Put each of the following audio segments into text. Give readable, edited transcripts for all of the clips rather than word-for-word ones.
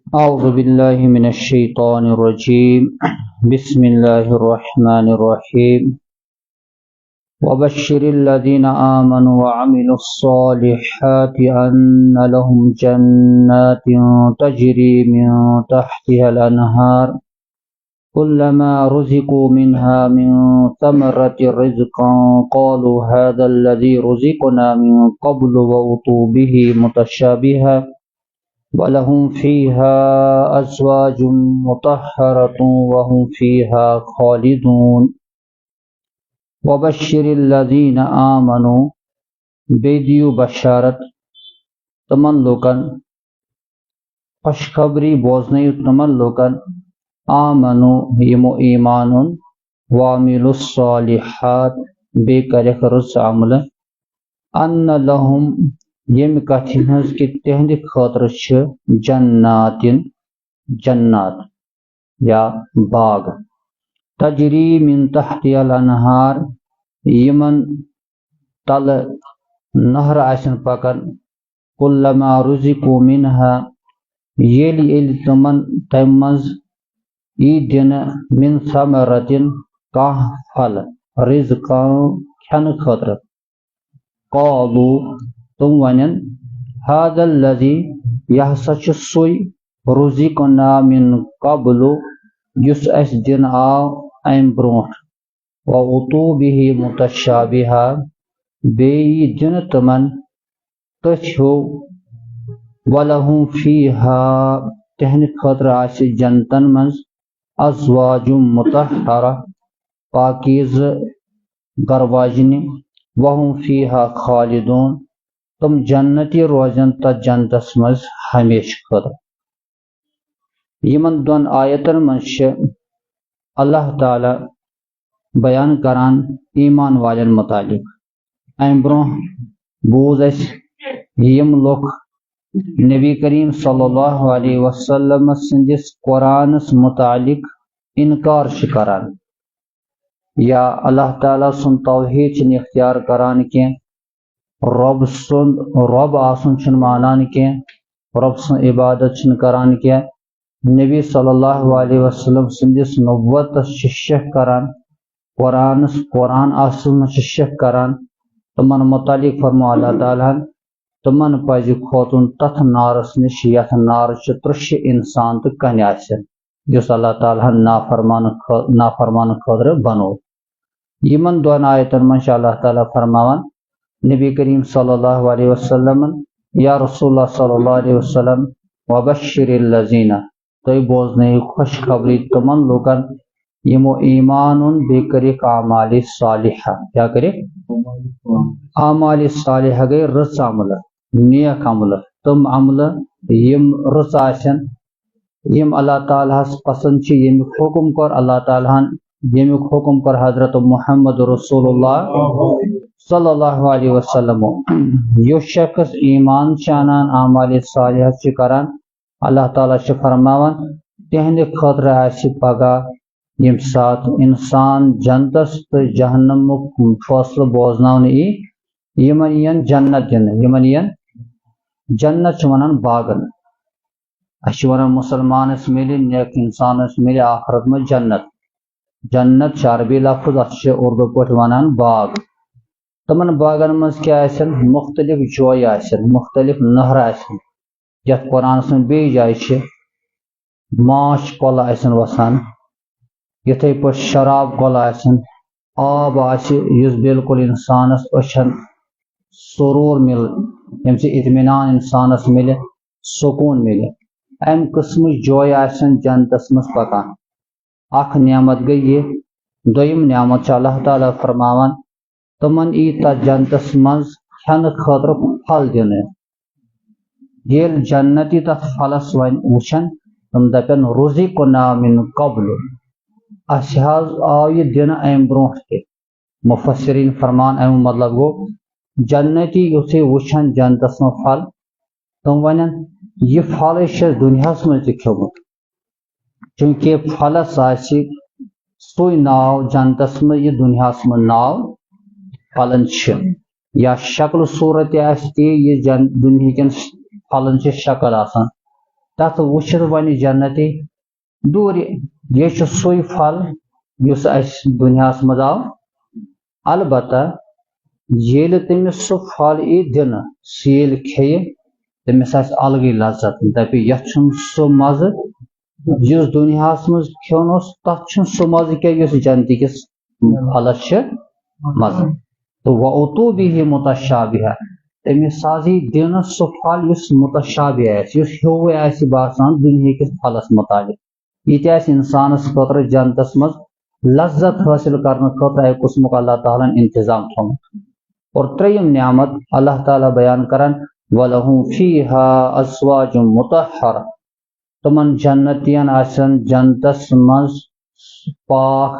أعوذ بالله من الشيطان الرجيم بسم الله الرحمن الرحيم وبشر الذين آمنوا وعملوا الصالحات أن لهم جنات تجري من تحتها الأنهار كلما رزقوا منها من ثمرة رزقا قالوا هذا الذي رزقنا من قبل وأتوا به متشابها وَلَهُمْ فِيهَا أَزْوَاجٌ مُطَهَّرَةٌ وَهُمْ فِيهَا خَالِدُونَ وَبَشِّرِ الَّذِينَ آمَنُوا بیدیو بشارت تمن لوکن خوشخبری بوزنیو تمن لوکن آمنو یمو ایمانن وعملوا الصالحات بے کرک رس عمل ان لہم یم کتھ ہنز کہ تہند خاطر جنات یا باغ تجری من تحت الانہار یمن تل نہر آسن پکن کلما رزقوا منها یل تمن تم مز ای دن من ثمرتن کاہ پھل رزقا کھن خاطر قالو تم ونن هذا الذي یہ سچ سوئی رزقنا من قبل یس اس دن آو ام برونٹ وَأُتُوا بِهِ مُتَشَابِهًا بیئی دن تمن تچھو وَلَهُمْ فِيهَا تہن خطر آسی جنتن منز ازواج مطہرہ پاکیز گرواجنی وَهُمْ فِيهَا خالدون تم جنتی روزن تا جنتس مز ہمیش خطر یمن دون آیتن منش اللہ تعالی بیان کران ایمان والن متعلق ام برون بوز اس یم لوگ نبی کریم صلی اللہ علیہ وسلم سندس قرآنس متعلق انکار کران یا اللہ تعالی سن توحید چن اختیار کران کی رب آسن چن مانان کی رب سن عبادت چن کران کی نبی صلی اللہ علیہ وسلم سندس نبوت شک کران قرآن آسن شک کران تمن متعلق فرمو اللہ تعالیٰ تمن پزِ کھوتن تتھ نارس نش یتھ نار ترش انسان تو کن آسن جس اللہ تعالیٰ نافرمان خاطر بنو یمن دون آیتن من اللہ تعالیٰ فرماوان نبی کریم صلی اللہ علیہ وسلم یا رسول اللہ صلی اللہ علیہ وسلم وبشر الذین تو بوزنے خوشخبری تمن لوگن یمو ایمان بے کرک اعمال صالحہ کیا کرے اعمال صالحہ گئی رس عمل نیک عمل تم عمل یم رس آسن یم اللہ تعالیٰ پسند یم حکم کر اللہ تعالیٰ یم حکم کر حضرت محمد رسول اللہ صلی اللہ علیہ وسلم یہ شخص ایمان چانان اعمال صالحہ کران اللہ تعالیٰ فرماوان تہند خاطر آسی پگہ یم سات انسان جنتس تو جہنم فاصلہ بوزناون یمن ین جنت دن یمن ین جنت ونان باغن اچھ ونان مسلمانس ملی نیک انسانس ملی آخرت میں جنت عربی لفظ اتھ اردو پہ ونان باغ تمن باغن مز کیا آسن مختلف جوائے آسن مختلف نہر آسن یت قرآن من بی جائے ماچھ کل آسن وسان یتھے پہ شراب کل آسن آب آس بالکل انسانس اچھن سرور مل یم سے اطمینان انسانس ملے سکون ملے ام قسم جوائے آسن جنتس مز پکان اخ نعمت گئی یہ دویم نعمت اللہ تعالیٰ فرماوان تمن ای تا جنتس مز کھن خاطر پھل دن یل جنتی تت پھلس ون وچھن تم دپن رزقنا من قبل اس حظ آو یہ دن ام برونٹ تہ مفسرین فرمان ام مطلب گو جنتی یتھے وچھن جنتس من پھل تم ونن یہ پھل دنیا من تہ کھیومت چونکہ پھلس آسی سوئی ناو جنتس من یہ دنیا من ناو پھلن یا شکل صورت آستی یہ دنیا کن پھلن شکل آسان تت وچھت ون جنتی دور یہ سوئی پھل اس دنیا مز آو البتہ ییٚلہِ تٔمِس سُہ پھل ای دن سُہ ییٚلہِ کھیٚیہِ تٔمِس آسہِ الگٕے لذت دپہِ یتھ چھُنہٕ سُہ مزٕ یُس دُنیاہس منٛز کھیوٚن اوس تتھ چھُنہٕ سُہ مزٕ کینٛہہ یُس جنتی کِس پھلس چھِ مزٕ تہٕ وَأُتُوا بِهِ مُتَشَابِہًا تٔمِس حظ یی دِنہٕ سُہ پھل یُس مُتشابہِ آسہِ یُس ہیوٗوٕے آسہِ باسان دُنیا کِس پھلس مُتعلق یہِ تہِ آسہِ انسانس خٲطرٕ جنتس منٛز لذت حٲصِل کرنہٕ خٲطرٕ اکہِ قٕسمُک اللہ تعالیٰ ہن انتظام تھوٚومُت اور ترٛیٚیِم نعمت اللہ تعالیٰ بیان کران وَلَهُمْ فِيهَا أَزْوَاجٌ مُطَهَّرَةٌ تمن جنتین آسن جنتس منٛز پاک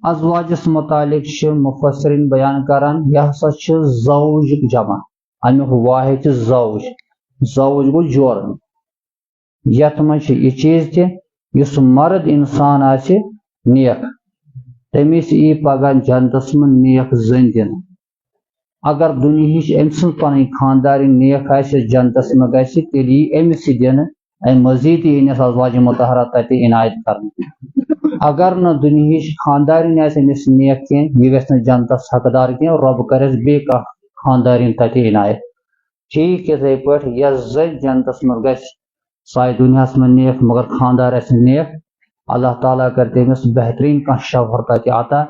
ازواجس متعلق چھِ مفسرین بیان کران یہ ہسا چھِ زوج جمع امیُک واحد چھِ زوج گوٚو جورٕ یتھ منٛز چھِ یہِ چیٖز تہِ یُس مرد انسان آسہِ نیک تٔمِس یی پگاہ جنتس منٛز نیک زٔنۍ دِنہٕ اگر دُنہِچ أمۍ سٕنٛز پنٕنۍ خاندارِنۍ نیک آسہِ جنتس منٛز گژھِ تیٚلہِ یی أمِس یہِ دِنہٕ امہِ مزیٖد یی أمِس ازواج مطہرہ تتہِ عنایت کرنہٕ اگر نہٕ دُنہِچ خاندارِنۍ آسہِ أمِس نیک کینٛہہ یہِ گژھِ نہٕ جنتس حقدار کینٛہہ رۄب کرٮ۪س بیٚیہِ کانٛہہ خاندارِنۍ تتہِ عنایت ٹھیٖک یِتھٕے پٲٹھۍ یۄس زٔنۍ جنتس منٛز گژھِ سۄ آسہِ دُنیاہس منٛز نیک مگر خاندار آسہِ نیک اللہ تعالیٰ کرِ تٔمِس بہتریٖن کانٛہہ شوہر تتہِ عطا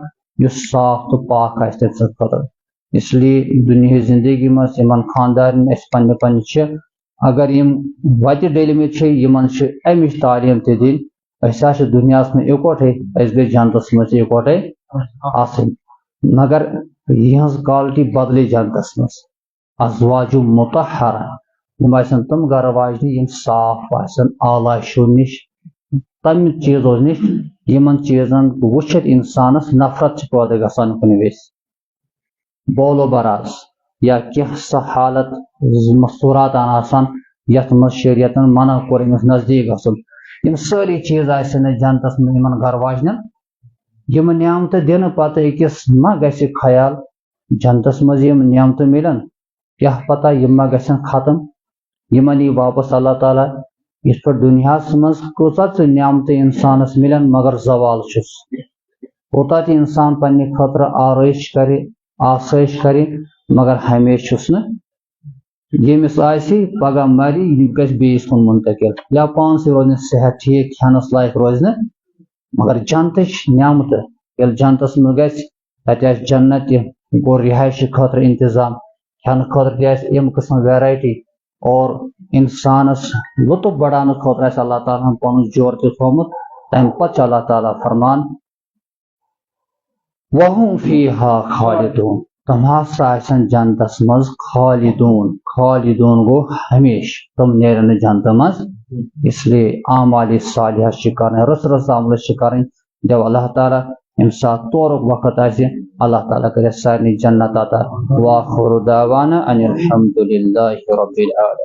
یُس صاف تہٕ پاک آسہِ تٔمۍ سٕنٛدِ خٲطرٕ اس لیے دُنہِچ زندگی منٛز یِمن خاندارٮ۪ن أسۍ پننہِ چھِ اگر یِم وتہِ ڈٔلمٕتۍ چھِ یِمن چھِ امِچ تعلیٖم تہِ دِنۍ أسۍ آسہِ دُنیاہس منٛز اِکوٹے أسۍ گٔژھۍ جنتس منٛز تہِ اِکوٹے آسٕنۍ مگر یِہنٛز کالٹی بدلے جنتس منٛز ازواجُ مطہرہ یِم آسن تِم گرٕ واجنہِ یِم صاف آسن آلایشو نِش تمہِ چیٖزو نِش یِمن چیٖزن وٕچھِتھ انسانس نفرت چھِ پٲدٕ گژھان کُنہِ وِزِ بولو براز یا کینٛہہ سۄ حالت مستوٗراتن آسان یتھ منٛز شریعتن منع کوٚر أمِس نزدیٖک گژھُن یِم سٲری چیٖز آسن اسہِ جنتس منٛز یِمن گرٕ واجنٮ۪ن یِم نعمتہٕ دِنہٕ پتہٕ أکِس ما گژھِ خیال جنتس منٛز یِم نعمتہٕ مِلن کیٛاہ پتہ یِم ما گژھن ختم یِمن یی واپس اللہ تعالیٰ یِتھ پٲٹھۍ دُنیاہس منٛز کۭژاہ تہِ نعمتہٕ انسانس مِلن مگر زوال چھُس کوٗتاہ تہِ انسان پننہِ خٲطرٕ آسٲیش کرِ مگر ہمیشہِ چھُس نہٕ ییٚمِس آسہِ پگاہ مرِ یہِ گژھِ بیٚیِس کُن منتقل یا پانسٕے روزِ نہٕ صحت ٹھیٖک کھٮ۪نس لایق روزِ نہٕ مگر جنتٕچ نعمتہٕ ییٚلہِ جنتس منٛز گژھِ تتہِ آسہِ جنت تہِ گوٚو رِہایشہِ خٲطرٕ انتظام کھٮ۪نہٕ خٲطرٕ تہِ آسہِ اَمہِ قٕسمٕچ ویرایٹی اور انسانس لطف بڑاونہٕ خٲطرٕ آسہِ اللہ تعالیٰ ہن پنُن جور تہِ تھوٚومُت تمہِ پتہٕ چھُ اللہ تعالیٰ فرمان وَهُمْ فِيهَا خالدون تم ہسا آسن جنتس منٛز خالدون گوٚو ہمیشہِ تم نیرن نہٕ جنتہٕ منٛز اس لیے اعمالِ صالحہ چھِ کرٕنۍ رٕژ عملہٕ چھِ کرٕنۍ دٮ۪و اللہ تعالیٰ ییٚمہِ ساتہٕ تورُک وقت آسہِ اللہ تعالیٰ کرِ سارنٕے جنت عطا وآخر دعوانا ان الحمد للہ رب العالمین.